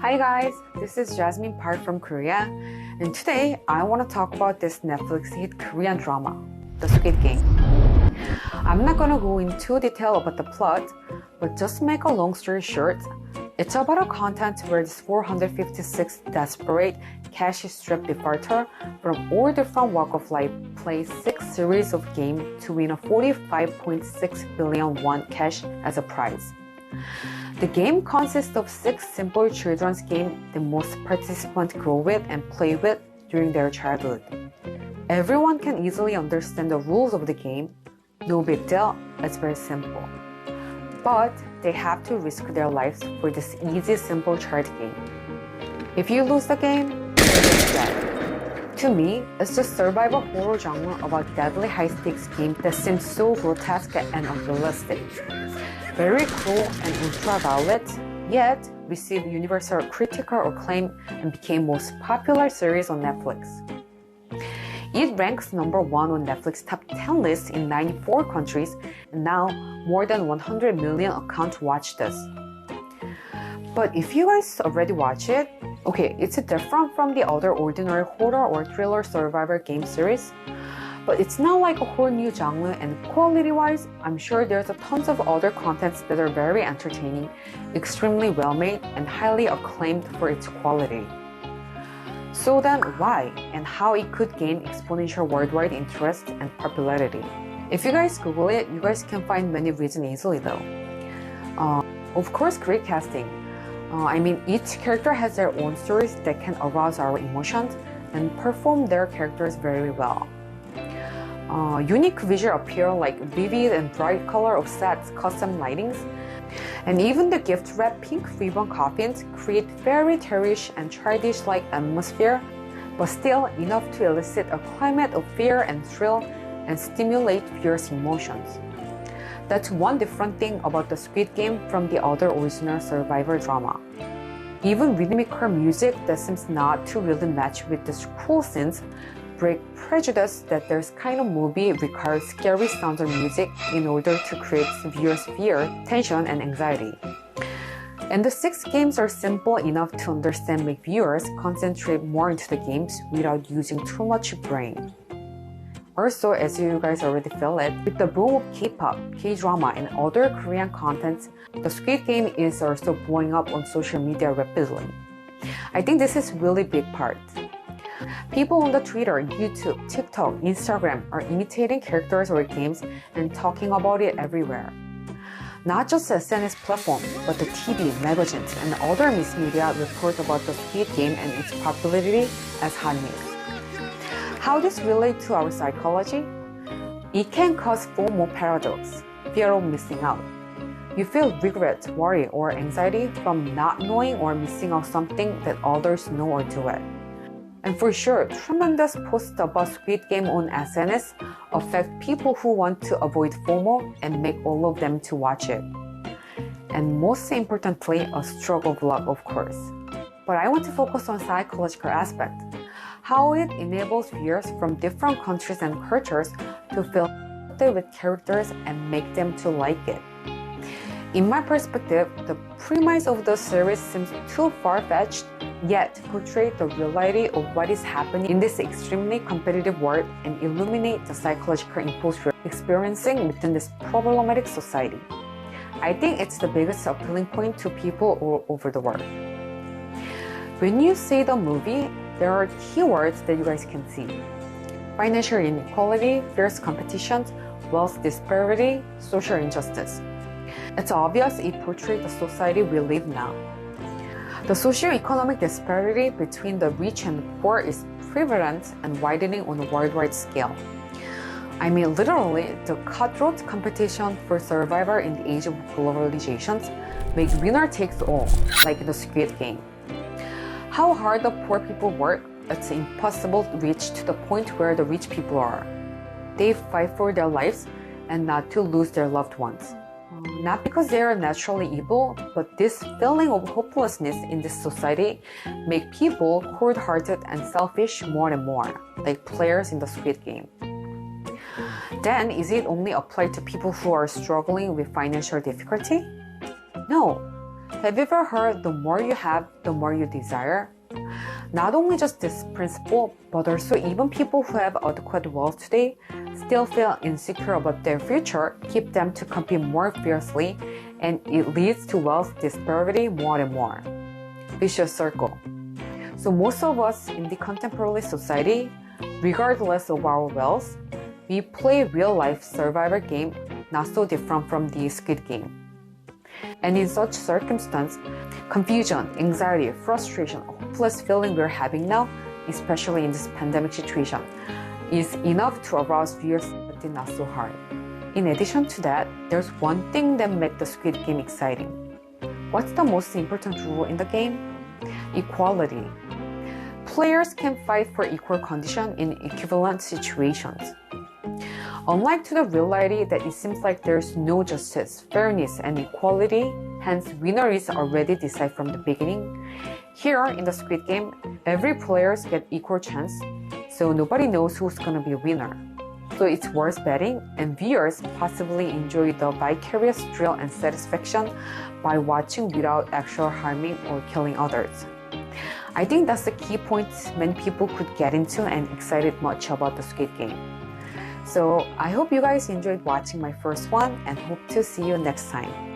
Hi guys, this is Jasmine Park from Korea, and today I want to talk about this Netflix hit Korean drama, The Squid Game. I'm not gonna go into detail about the plot, but just to make a long story short, it's about a content where this 456 desperate, cash-strapped defaulter from all different walk of life plays 6 series of games to win a 45.6 billion won cash as a prize. The game consists of 6 simple children's games that most participants grow with and play with during their childhood. Everyone can easily understand the rules of the game. No big deal, it's very simple. But they have to risk their lives for this easy, simple child game. If you lose the game, you're dead. To me, it's just survival horror genre about deadly high-stakes game that seems so grotesque and unrealistic. Very cruel and ultraviolet, yet received universal critical acclaim and became most popular series on Netflix. It ranks number 1 on Netflix top 10 list in 94 countries, and now more than 100 million accounts watch this. But if you guys already watch it, okay, it's different from the other ordinary horror or thriller survivor game series, but it's not like a whole new genre, and quality-wise, I'm sure there's a tons of other contents that are very entertaining, extremely well-made, and highly acclaimed for its quality. So then why and how it could gain exponential worldwide interest and popularity? If you guys Google it, you guys can find many reasons easily though. Of course, great casting. Each character has their own stories that can arouse our emotions and perform their characters very well. Unique visual appeal like vivid and bright color of sets, custom lightings, and even the gift-wrapped pink ribbon coffins create fairy tale-ish and childish-like atmosphere, but still enough to elicit a climate of fear and thrill and stimulate viewers' emotions. That's one different thing about the Squid Game from the other original survivor drama. Even rhythmical music that seems not to really match with the cool scenes break prejudice that this kind of movie requires scary sounds or music in order to create viewers' fear, tension, and anxiety. And the 6 games are simple enough to understand, make viewers concentrate more into the games without using too much brain. Also, as you guys already feel it, with the boom of K-pop, K-drama, and other Korean contents, the Squid Game is also blowing up on social media rapidly. I think this is really big part. People on the Twitter, YouTube, TikTok, Instagram are imitating characters or games and talking about it everywhere. Not just SNS platforms, but the TV, magazines, and other mass media report about the Squid Game and its popularity as hot news. How this relates to our psychology? It can cause FOMO paradox, fear of missing out. You feel regret, worry, or anxiety from not knowing or missing out something that others know or do it. And for sure, tremendous posts about Squid Game on SNS affect people who want to avoid FOMO and make all of them to watch it. And most importantly, a stroke of luck, of course. But I want to focus on psychological aspect, how it enables viewers from different countries and cultures to feel connected with characters and make them to like it. In my perspective, the premise of the series seems too far-fetched, yet portray the reality of what is happening in this extremely competitive world and illuminate the psychological impulse we're experiencing within this problematic society. I think it's the biggest appealing point to people all over the world. When you see the movie, there are keywords that you guys can see. Financial inequality, fierce competition, wealth disparity, social injustice. It's obvious it portrays the society we live now. The socio-economic disparity between the rich and poor is prevalent and widening on a worldwide scale. Literally, the cutthroat competition for survival in the age of globalization makes winner takes all, like the Squid Game. How hard the poor people work, it's impossible to reach to the point where the rich people are. They fight for their lives and not to lose their loved ones. Not because they are naturally evil, but this feeling of hopelessness in this society make people cold-hearted and selfish more and more, like players in the Squid Game. Then, is it only applied to people who are struggling with financial difficulty? No. Have you ever heard the more you have, the more you desire? Not only just this principle, but also even people who have adequate wealth today still feel insecure about their future, keep them to compete more fiercely, and it leads to wealth disparity more and more. Vicious circle. So most of us in the contemporary society, regardless of our wealth, we play real-life survivor game not so different from the Squid Game. And in such circumstance, confusion, anxiety, frustration, hopeless feeling we're having now, especially in this pandemic situation, is enough to arouse fears but not so hard. In addition to that, there's one thing that makes the Squid Game exciting. What's the most important rule in the game? Equality. Players can fight for equal condition in equivalent situations. Unlike to the reality that it seems like there's no justice, fairness, and equality, hence winner is already decided from the beginning, here in the Squid Game, every players get equal chance, so nobody knows who's gonna be a winner. So it's worth betting, and viewers possibly enjoy the vicarious thrill and satisfaction by watching without actual harming or killing others. I think that's the key point many people could get into and excited much about the Squid Game. So I hope you guys enjoyed watching my first one and hope to see you next time.